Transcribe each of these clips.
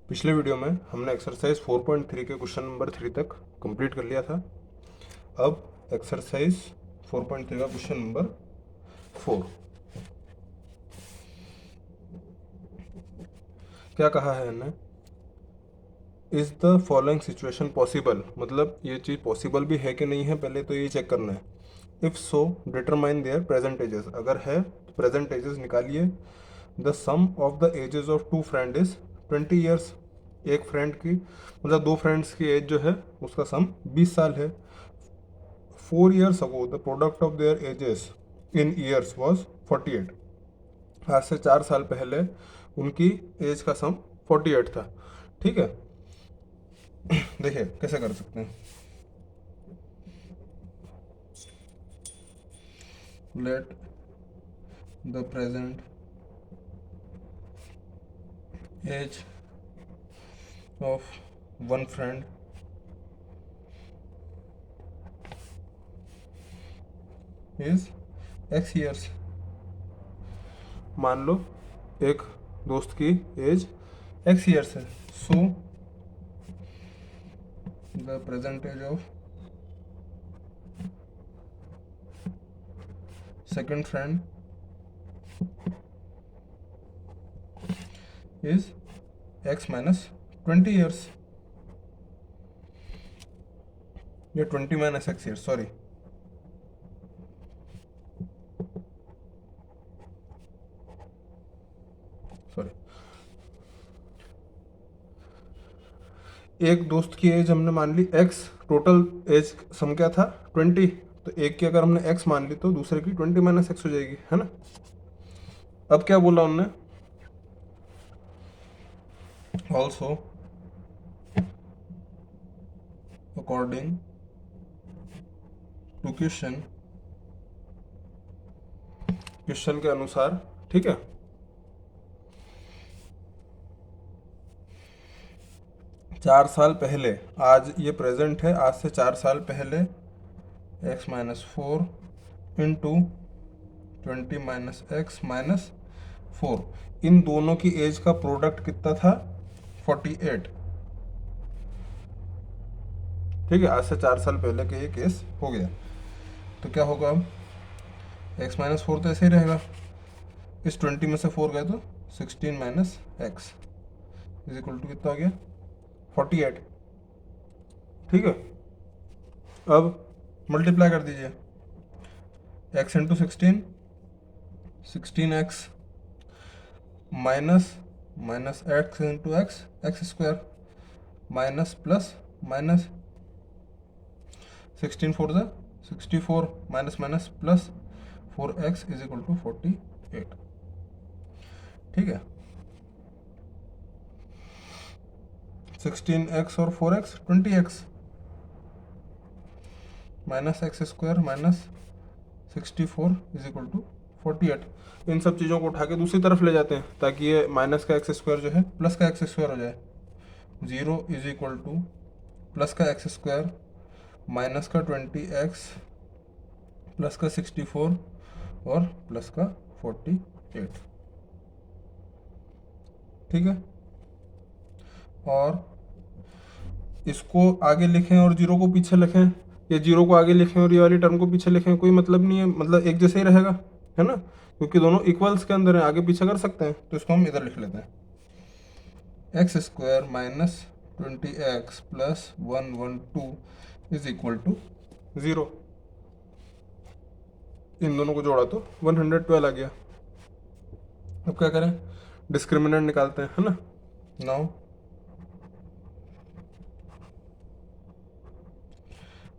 पिछले वीडियो में हमने एक्सरसाइज 4.3 के क्वेश्चन नंबर 3 तक कंप्लीट कर लिया था। अब एक्सरसाइज 4.3 का क्वेश्चन नंबर 4 क्या कहा है हमने, is the following situation possible, मतलब ये चीज़ पॉसिबल भी है कि नहीं है, पहले तो ये चेक करना है। If so determine their present ages, अगर है तो प्रेजेंट एजेस निकालिए। The sum of the ages of two friend is 20 years, एक फ्रेंड की मतलब दो फ्रेंड्स की एज जो है उसका सम 20 साल है। 4 years ago the product of their ages in years was 48, आज से 4 साल पहले उनकी एज का सम 48 था। ठीक है, देखिए कैसे कर सकते हैं। Let the present age of one friend is x years, मान लो एक दोस्त की एज एक्स ईयर्स है। So the present age of second friend is x minus 20 years, ये 20 माइनस एक्स ईयर्स, सॉरी एक दोस्त की एज हमने मान ली एक्स, टोटल एज सम क्या था 20, तो एक की अगर हमने एक्स मान ली तो दूसरे की 20 माइनस एक्स हो जाएगी, है ना। अब क्या बोला उन्होंने, also according to question, question के अनुसार, ठीक है। चार साल पहले, आज ये प्रेजेंट है, आज से 4 साल पहले x minus 4 into 20 minus x minus 4, इन दोनों की एज का प्रोडक्ट कितना था 48। ठीक है, आज से 4 साल पहले का ये केस हो गया। तो क्या होगा, अब एक्स माइनस 4 तो ऐसे ही रहेगा, इस 20 में से 4 गए तो 16 minus x is equal to कितना हो गया 48। ठीक है, अब मल्टीप्लाई कर दीजिए, x into 16 x minus minus x into x x square minus plus minus 16 four ज़ा 64 minus minus plus 4x is equal to 48। ठीक है, 16x और 4x 20x minus x square minus 64 is equal to 48। इन सब चीज़ों को उठा के दूसरी तरफ ले जाते हैं ताकि ये माइनस का एक्स स्क्वायर जो है प्लस का एक्स स्क्वायर हो जाए। 0 इज इक्वल टू प्लस का एक्स स्क्वायर माइनस का 20x प्लस का 64 और प्लस का 48। ठीक है, और इसको आगे लिखें और जीरो को पीछे लिखें, या जीरो को आगे लिखें और ये वाली टर्म को पीछे लिखें, कोई मतलब नहीं है, मतलब एक जैसे ही रहेगा, है ना, क्योंकि दोनों इक्वल्स के अंदर हैं, आगे पीछे कर सकते हैं। तो इसको हम इधर लिख लेते हैं, x square minus 20x plus 112 is equal to 0। इन दोनों को जोड़ा तो 112 आ गया। अब क्या करें, डिस्क्रिमिनेंट निकालते हैं, है ना। Now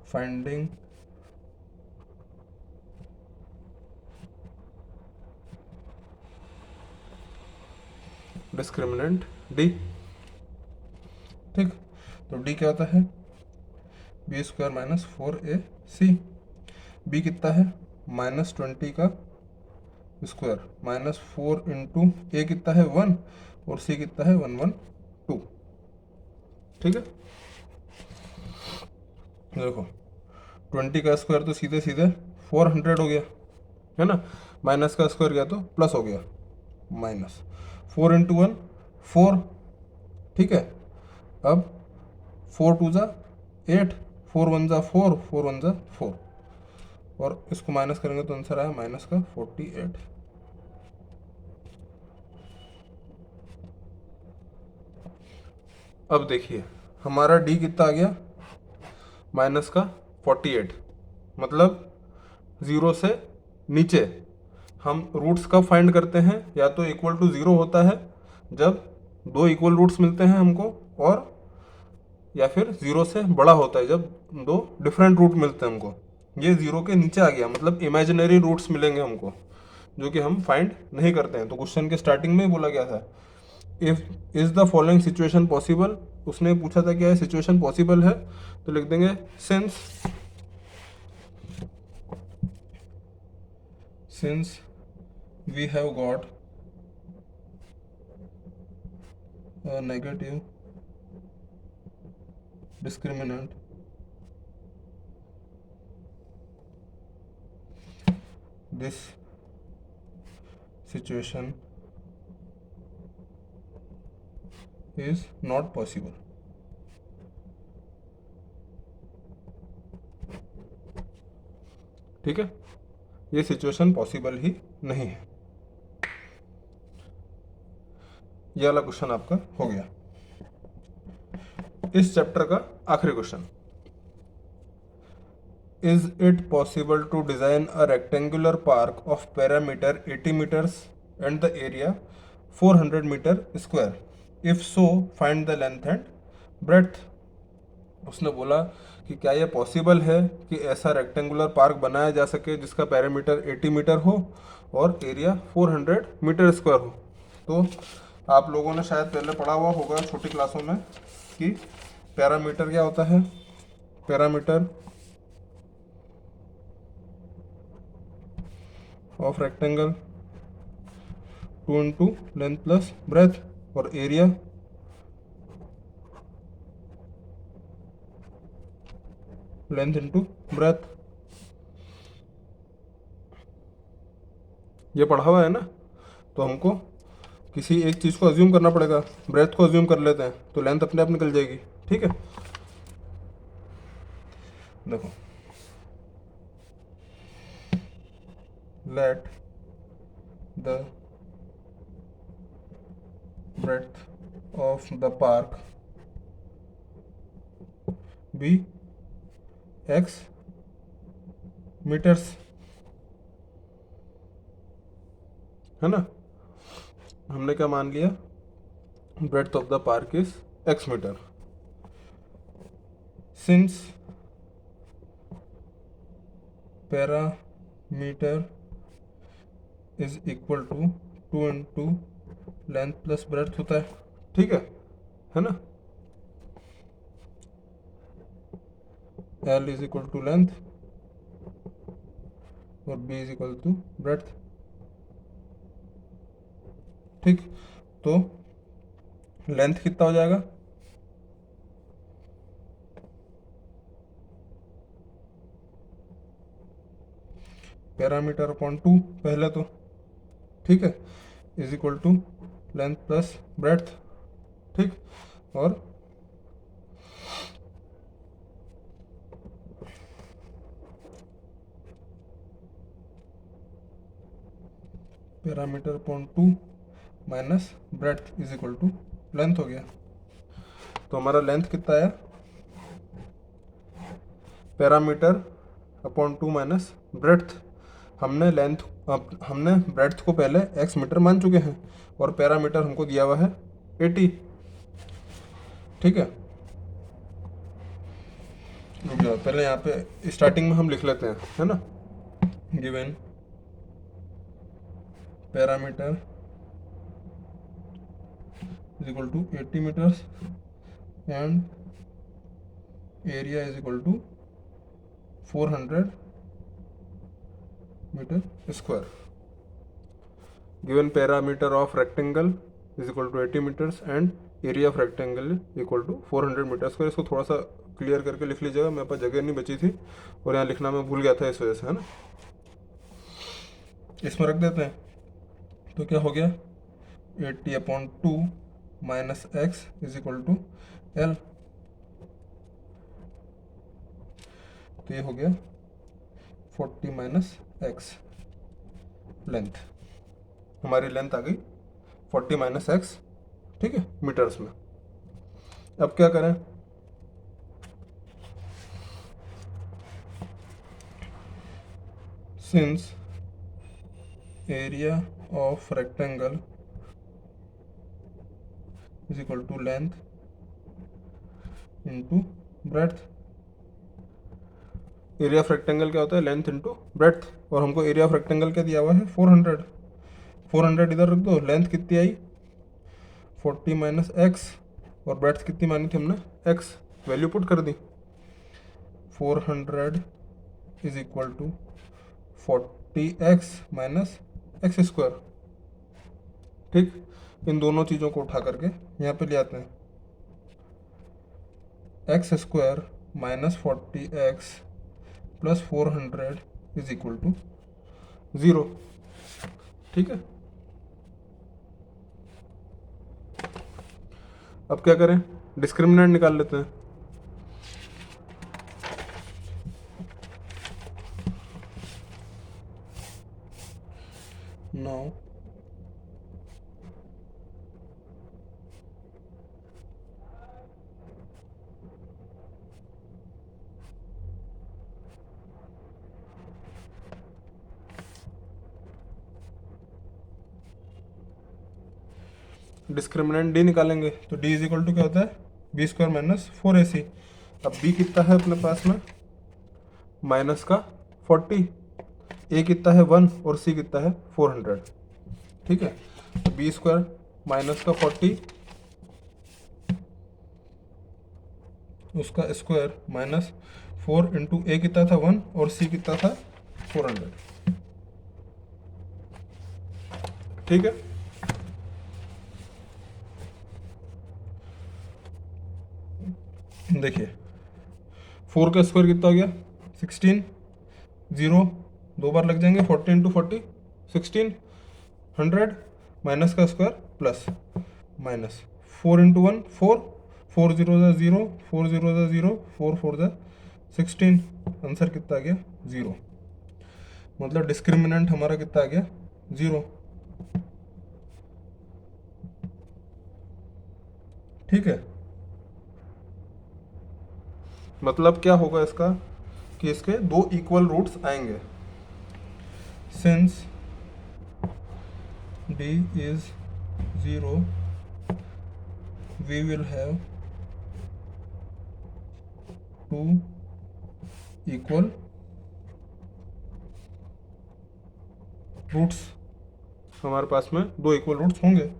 finding discriminant D. ठीक, तो डी क्या होता है, B square minus 4ac। B कितना है माइनस 20 का स्क्वायर माइनस 4 इंटू ए कितना है 1 और सी कितना है 112। ठीक है, देखो 20 का स्क्वायर तो सीधे सीधे 400 हो गया, है ना, माइनस का स्क्वायर गया तो प्लस हो गया, माइनस 4 इंटू 1 4। ठीक है। अब 4 2 ज़ा 8, 4 1 ज़ा 4, 4 1 ज़ा 4, और इसको माइनस करेंगे तो आंसर आया माइनस का 48। अब देखिए हमारा डी कितना आ गया, माइनस का 48, मतलब ज़ीरो से नीचे। हम रूट्स कब फाइंड करते हैं, या तो इक्वल टू ज़ीरो होता है जब दो इक्वल रूट्स मिलते हैं हमको, और या फिर ज़ीरो से बड़ा होता है जब दो डिफरेंट रूट मिलते हैं हमको। ये ज़ीरो के नीचे आ गया, मतलब इमेजिनरी रूट्स मिलेंगे हमको जो कि हम फाइंड नहीं करते हैं। तो क्वेश्चन के स्टार्टिंग में ही बोला गया था, if is the following situation possible. उसने पूछा था क्या है सिचुएशन पॉसिबल है, तो लिख देंगे since we have got a negative discriminant, this situation is not possible। ठीक है, ये सिचुएशन पॉसिबल ही नहीं है। ये वाला क्वेश्चन आपका हो गया। इस चैप्टर का आखिरी question, is it possible to design a rectangular park of parameter 80 metres and the area 400 metre square, if so find the length and breadth. उसने बोला कि क्या यह पॉसिबल है कि ऐसा रेक्टेंगुलर पार्क बनाया जा सके जिसका पैरामीटर 80 मीटर हो और एरिया 400 मीटर स्क्वायर हो। तो आप लोगों ने शायद पहले पढ़ा हुआ होगा छोटी क्लासों में कि पैरामीटर क्या होता है। Parameter of rectangle 2 into length plus breadth, और एरिया लेंथ इंटू ब्रेथ। ये पढ़ा हुआ है ना, तो हमको किसी एक चीज़ को अज्यूम करना पड़ेगा। ब्रेथ को अज्यूम कर लेते हैं तो लेंथ अपने आप निकल जाएगी। ठीक है, देखो let the breadth of the park be x meters, है ना। हमने क्या मान लिया, breadth of the park is x metre. since parameter is equal to 2 into length plus breadth होता है, ठीक है ना। L is equal to length और B is equal to breadth. ठीक, तो लेंथ कितना हो जाएगा, पैरामीटर अपॉन 2 पहले तो, ठीक है, is equal to length plus breadth. ठीक, और parameter upon 2 minus breadth is equal to length हो गया। तो हमारा लेंथ कितना आया, पैरामीटर अपॉन 2 माइनस ब्रेड्थ। हमने ब्रेड्थ को पहले x मीटर मान चुके हैं और पैरामीटर हमको दिया हुआ है 80। ठीक है, रुक जाओ, पहले यहाँ पे स्टार्टिंग में हम लिख लेते हैं, है ना। Given parameter is equal to 80 metres and area is equal to 400 metre square. Given parameter of rectangle is equal to 80 metres and area of rectangle equal to 400 metre square. इसको थोड़ा सा क्लियर करके लिख लीजिएगा, मेरे पास जगह नहीं बची थी और यहाँ लिखना मैं भूल गया था इस वजह से, है ना। इसमें रख देते हैं, तो क्या हो गया 80 upon 2 minus x is equal to L. तो ये हो गया 40 माइनस एक्स लेंथ, हमारी लेंथ आ गई 40 माइनस एक्स, ठीक है, मीटर्स में। अब क्या करें, since area of rectangle is equal to length into breadth. Area of rectangle क्या होता है, लेंथ इंटू ब्रेड्थ, और हमको एरिया ऑफ रेक्टेंगल क्या दिया हुआ है 400। 400 इधर रख दो, लेंथ कितनी आई 40 माइनस एक्स, और ब्रेड्थ कितनी मानी थी हमने एक्स, वैल्यू पुट कर दी। 400 is equal to 40x minus x square. ठीक, इन दोनों चीज़ों को उठा करके यहाँ पे ले आते हैं, x square minus 40x plus 400 is equal to 0। ठीक है, अब क्या करें, डिस्क्रिमिनेंट निकाल लेते हैं। नाउ डिस्क्रिमिनेंट डी निकालेंगे, तो डी इज इक्वल टू क्या होता है बी स्क्वायर माइनस 4ac। अब बी कितना है अपने पास में माइनस का 40, ए कितना है 1 और सी कितना है 400। ठीक है, तो बी स्क्वायर माइनस का 40 उसका स्क्वायर माइनस 4 इंटू ए कितना था 1 और सी कितना था 400। ठीक है, देखिए 4 का स्क्वायर कितना हो गया 16, 0 दो बार लग जाएंगे, 40 इंटू 40 16, 100 माइनस का square plus minus 4 into 1 4, 4 zero ज़ा 0, 4 जीरो ज़ा 0, 4 4 ज़ा 16, आंसर कितना आ गया 0। मतलब डिस्क्रिमिनेंट हमारा कितना आ गया 0। ठीक है, मतलब क्या होगा इसका कि इसके दो इक्वल रूट्स आएंगे। सिंस d is 0 we will have two equal roots, हमारे पास में दो इक्वल रूट्स होंगे।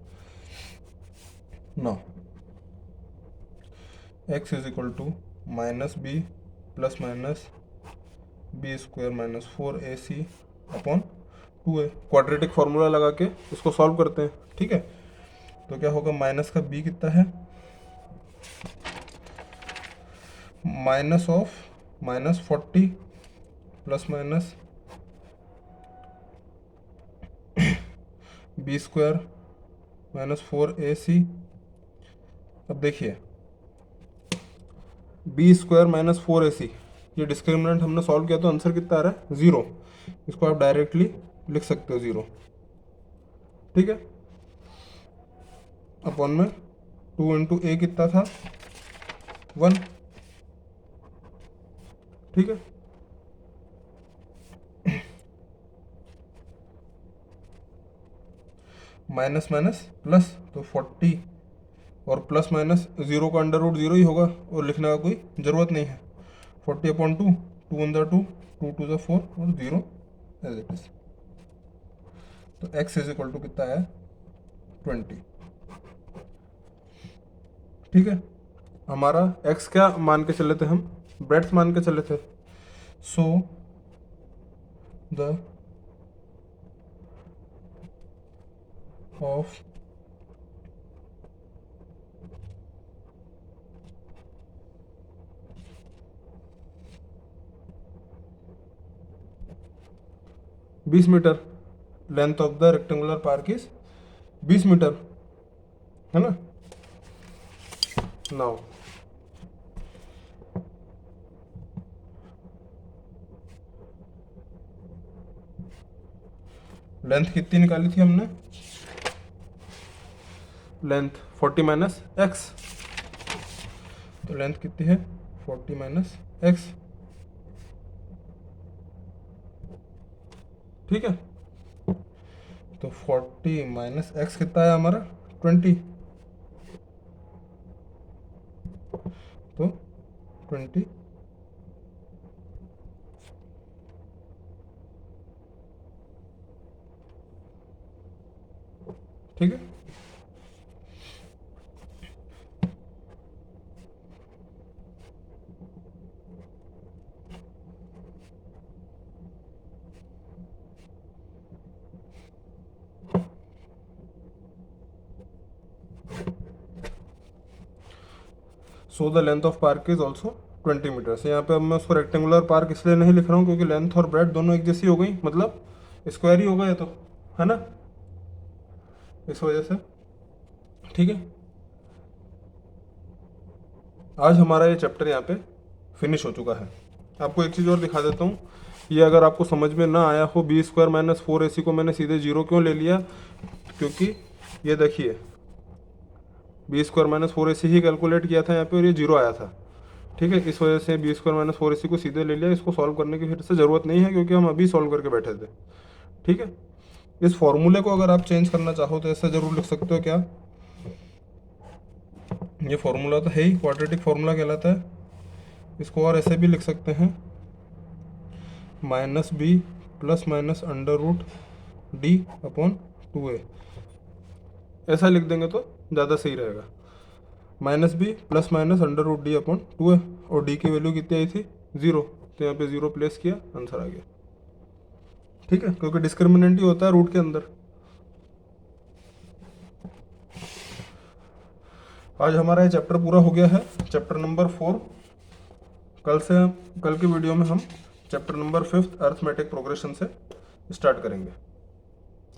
Now x is equal to minus B plus minus B square minus 4ac upon 2a। Quadratic formula लगा के इसको सॉल्व करते हैं। ठीक है, तो क्या होगा माइनस का b कितना है minus of minus 40 plus minus B square minus 4ac। अब देखिए बी स्क्वायर माइनस 4ac, ये डिस्क्रिमिनेंट हमने सॉल्व किया तो आंसर कितना आ रहा है 0। इसको आप डायरेक्टली लिख सकते हो 0। ठीक है, अपॉन में 2 इंटू ए कितना था 1। ठीक है, माइनस माइनस प्लस, तो 40 और प्लस माइनस 0 का अंडर रूट 0 ही होगा और लिखने का कोई ज़रूरत नहीं है। 40 अपॉन 2, 2 वन ज़ा 2, 2 टू ज़ा 4 और 0 एज इट इज। तो x इज इक्वल टू कितना है 20। ठीक है, हमारा x क्या मान के चले थे हम, ब्रेड्थ मान के चले थे। सो द ऑफ बीस metre, length of the rectangular park is 20 metre, है ना। नाउ लेंथ कितनी निकाली थी हमने, लेंथ 40 माइनस एक्स, तो लेंथ कितनी है 40 माइनस एक्स, ठीक है। तो 40 माइनस एक्स कितना है हमारा 20, तो 20 ठीक है। So the length of park is also 20 metres. यहाँ पे अब मैं उसको रेक्टेंगुलर पार्क इसलिए नहीं लिख रहा हूँ क्योंकि लेंथ और ब्रेड दोनों एक जैसी हो गई, मतलब स्क्वायर ही होगा ये तो, है ना, इस वजह से, ठीक है। आज हमारा ये चैप्टर यहाँ पे फिनिश हो चुका है। आपको एक चीज़ और दिखा देता हूँ, ये अगर आपको समझ में ना आया हो, बी स्क्वायर माइनस 4ac को मैंने सीधे जीरो क्यों ले लिया, क्योंकि ये देखिए बी स्क्वायर माइनस 4ac ही कैलकुलेट किया था यहाँ पे और ये जीरो आया था, ठीक है। इस वजह से बी स्क्वायर माइनस 4ac को सीधे ले लिया, इसको सॉल्व करने की फिर से ज़रूरत नहीं है क्योंकि हम अभी सॉल्व करके बैठे थे, ठीक है। इस फॉर्मूले को अगर आप चेंज करना चाहो तो ऐसा ज़रूर लिख सकते हो, क्या ये फॉर्मूला तो है ही, क्वाड्रेटिक फार्मूला कहलाता है, इसको और ऐसे भी लिख सकते हैं minus B plus minus under root D upon 2a, ऐसा लिख देंगे तो ज़्यादा सही रहेगा। Minus B plus minus under root D upon 2a, और डी की वैल्यू कितनी आई थी 0, तो यहाँ पे 0 प्लेस किया, आंसर आ गया, ठीक है, क्योंकि डिस्क्रिमिनेंट ही होता है रूट के अंदर। आज हमारा ये चैप्टर पूरा हो गया है, चैप्टर नंबर 4। कल की वीडियो में हम चैप्टर नंबर 5 अर्थमेटिक प्रोग्रेशन से स्टार्ट करेंगे।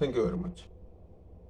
Thank you very much.